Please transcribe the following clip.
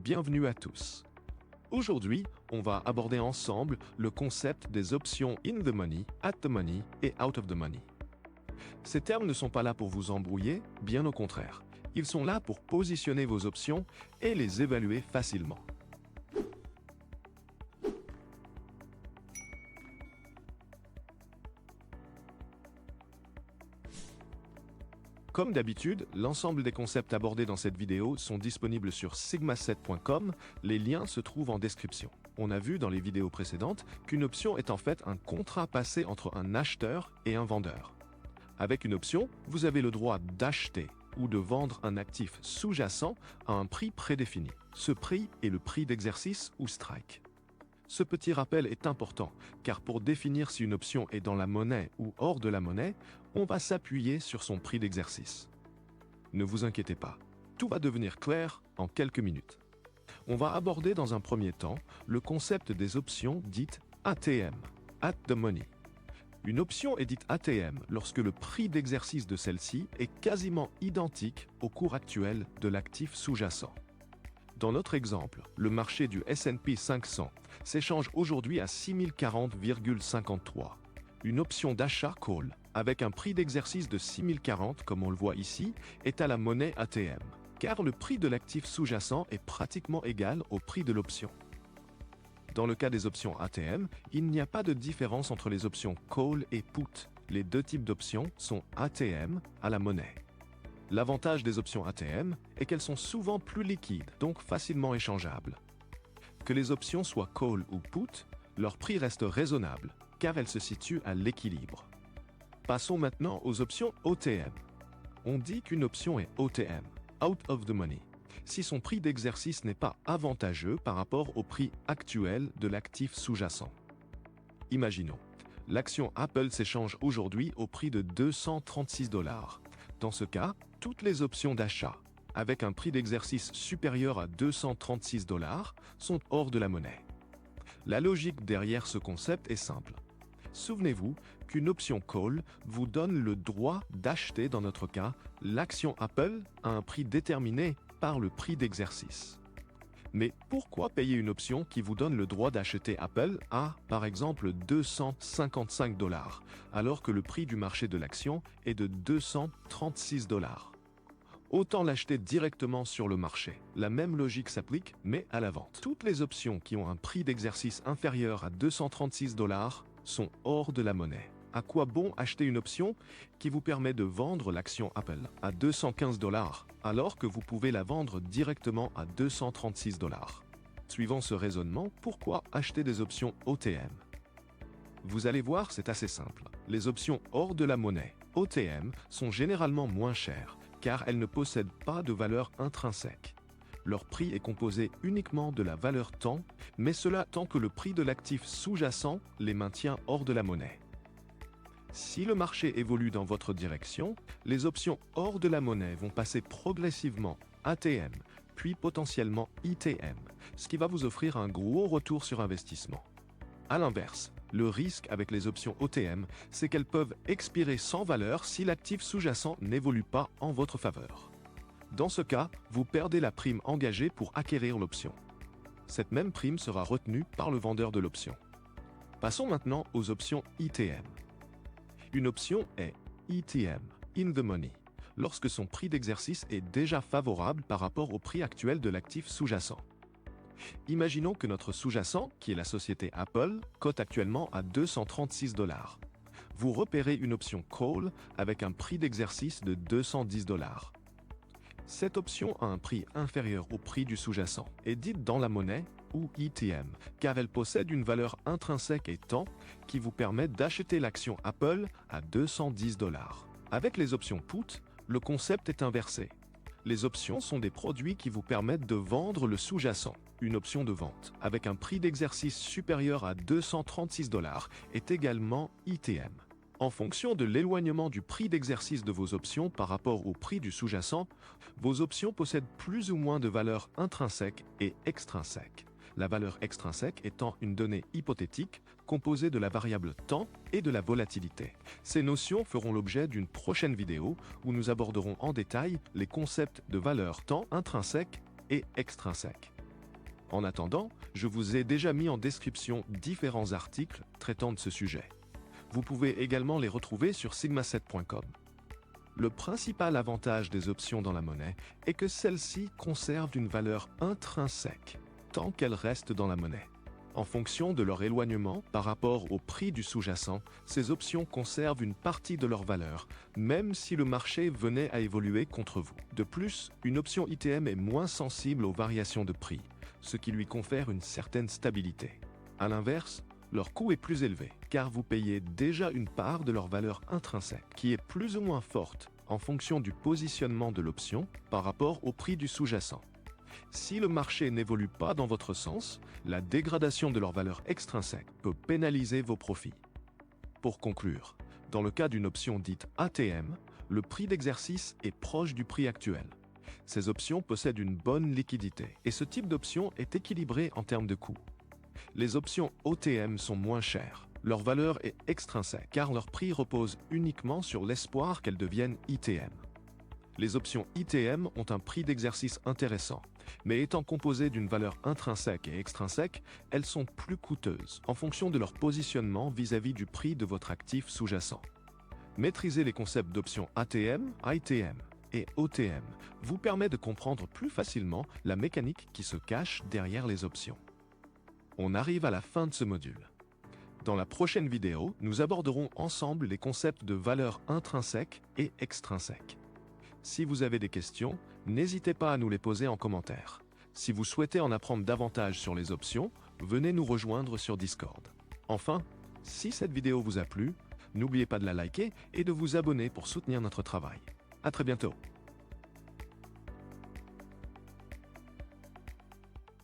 bienvenue à tous. Aujourd'hui, on va aborder ensemble le concept des options in the money, at the money et out of the money. Ces termes ne sont pas là pour vous embrouiller, bien au contraire. Ils sont là pour positionner vos options et les évaluer facilement. Comme d'habitude, l'ensemble des concepts abordés dans cette vidéo sont disponibles sur sigma7.com, les liens se trouvent en description. On a vu dans les vidéos précédentes qu'une option est en fait un contrat passé entre un acheteur et un vendeur. Avec une option, vous avez le droit d'acheter ou de vendre un actif sous-jacent à un prix prédéfini. Ce prix est le prix d'exercice ou strike. Ce petit rappel est important, car pour définir si une option est dans la monnaie ou hors de la monnaie, on va s'appuyer sur son prix d'exercice. Ne vous inquiétez pas, tout va devenir clair en quelques minutes. On va aborder dans un premier temps le concept des options dites ATM, at the money. Une option est dite ATM lorsque le prix d'exercice de celle-ci est quasiment identique au cours actuel de l'actif sous-jacent. Dans notre exemple, le marché du S&P 500 s'échange aujourd'hui à 6040,53. Une option d'achat call, avec un prix d'exercice de 6040 comme on le voit ici, est à la monnaie ATM, car le prix de l'actif sous-jacent est pratiquement égal au prix de l'option. Dans le cas des options ATM, il n'y a pas de différence entre les options call et put. Les deux types d'options sont ATM à la monnaie. L'avantage des options ATM est qu'elles sont souvent plus liquides, donc facilement échangeables. Que les options soient call ou put, leur prix reste raisonnable, car elles se situent à l'équilibre. Passons maintenant aux options OTM. On dit qu'une option est OTM, out of the money, si son prix d'exercice n'est pas avantageux par rapport au prix actuel de l'actif sous-jacent. Imaginons, l'action Apple s'échange aujourd'hui au prix de 236 $. Dans ce cas, toutes les options d'achat, avec un prix d'exercice supérieur à 236 $, sont hors de la monnaie. La logique derrière ce concept est simple. Souvenez-vous qu'une option call vous donne le droit d'acheter, dans notre cas, l'action Apple à un prix déterminé par le prix d'exercice. Mais pourquoi payer une option qui vous donne le droit d'acheter Apple à, par exemple, 255 $, alors que le prix du marché de l'action est de 236 $? Autant l'acheter directement sur le marché. La même logique s'applique, mais à la vente. Toutes les options qui ont un prix d'exercice inférieur à 236 $ sont hors de la monnaie. À quoi bon acheter une option qui vous permet de vendre l'action Apple à 215 $, alors que vous pouvez la vendre directement à 236 $? Suivant ce raisonnement, pourquoi acheter des options OTM? Vous allez voir, c'est assez simple. Les options hors de la monnaie, OTM, sont généralement moins chères, car elles ne possèdent pas de valeur intrinsèque. Leur prix est composé uniquement de la valeur temps, mais cela tant que le prix de l'actif sous-jacent les maintient hors de la monnaie. Si le marché évolue dans votre direction, les options hors de la monnaie vont passer progressivement ATM, puis potentiellement ITM, ce qui va vous offrir un gros retour sur investissement. A l'inverse, le risque avec les options OTM, c'est qu'elles peuvent expirer sans valeur si l'actif sous-jacent n'évolue pas en votre faveur. Dans ce cas, vous perdez la prime engagée pour acquérir l'option. Cette même prime sera retenue par le vendeur de l'option. Passons maintenant aux options ITM. Une option est ETM, in the money, lorsque son prix d'exercice est déjà favorable par rapport au prix actuel de l'actif sous-jacent. Imaginons que notre sous-jacent, qui est la société Apple, cote actuellement à 236 $. Vous repérez une option call avec un prix d'exercice de 210 $. Cette option a un prix inférieur au prix du sous-jacent, est dite dans la monnaie ou ETM, car elle possède une valeur intrinsèque et temps qui vous permet d'acheter l'action Apple à 210 $. Avec les options put, le concept est inversé. Les options sont des produits qui vous permettent de vendre le sous-jacent. Une option de vente avec un prix d'exercice supérieur à 236 $ est également ITM. En fonction de l'éloignement du prix d'exercice de vos options par rapport au prix du sous-jacent, vos options possèdent plus ou moins de valeur intrinsèque et extrinsèque. La valeur extrinsèque étant une donnée hypothétique composée de la variable temps et de la volatilité. Ces notions feront l'objet d'une prochaine vidéo où nous aborderons en détail les concepts de valeur temps intrinsèque et extrinsèque. En attendant, je vous ai déjà mis en description différents articles traitant de ce sujet. Vous pouvez également les retrouver sur sigma7.com. Le principal avantage des options dans la monnaie est que celles-ci conservent une valeur intrinsèque tant qu'elles restent dans la monnaie. En fonction de leur éloignement par rapport au prix du sous-jacent, ces options conservent une partie de leur valeur, même si le marché venait à évoluer contre vous. De plus, une option ITM est moins sensible aux variations de prix, ce qui lui confère une certaine stabilité. À l'inverse, leur coût est plus élevé, car vous payez déjà une part de leur valeur intrinsèque, qui est plus ou moins forte en fonction du positionnement de l'option par rapport au prix du sous-jacent. Si le marché n'évolue pas dans votre sens, la dégradation de leur valeur extrinsèque peut pénaliser vos profits. Pour conclure, dans le cas d'une option dite ATM, le prix d'exercice est proche du prix actuel. Ces options possèdent une bonne liquidité et ce type d'option est équilibré en termes de coût. Les options OTM sont moins chères. Leur valeur est extrinsèque car leur prix repose uniquement sur l'espoir qu'elles deviennent ITM. Les options ITM ont un prix d'exercice intéressant, mais étant composées d'une valeur intrinsèque et extrinsèque, elles sont plus coûteuses en fonction de leur positionnement vis-à-vis du prix de votre actif sous-jacent. Maîtriser les concepts d'options ATM, ITM et OTM vous permet de comprendre plus facilement la mécanique qui se cache derrière les options. On arrive à la fin de ce module. Dans la prochaine vidéo, nous aborderons ensemble les concepts de valeur intrinsèque et extrinsèque. Si vous avez des questions, n'hésitez pas à nous les poser en commentaire. Si vous souhaitez en apprendre davantage sur les options, venez nous rejoindre sur Discord. Enfin, si cette vidéo vous a plu, n'oubliez pas de la liker et de vous abonner pour soutenir notre travail. À très bientôt.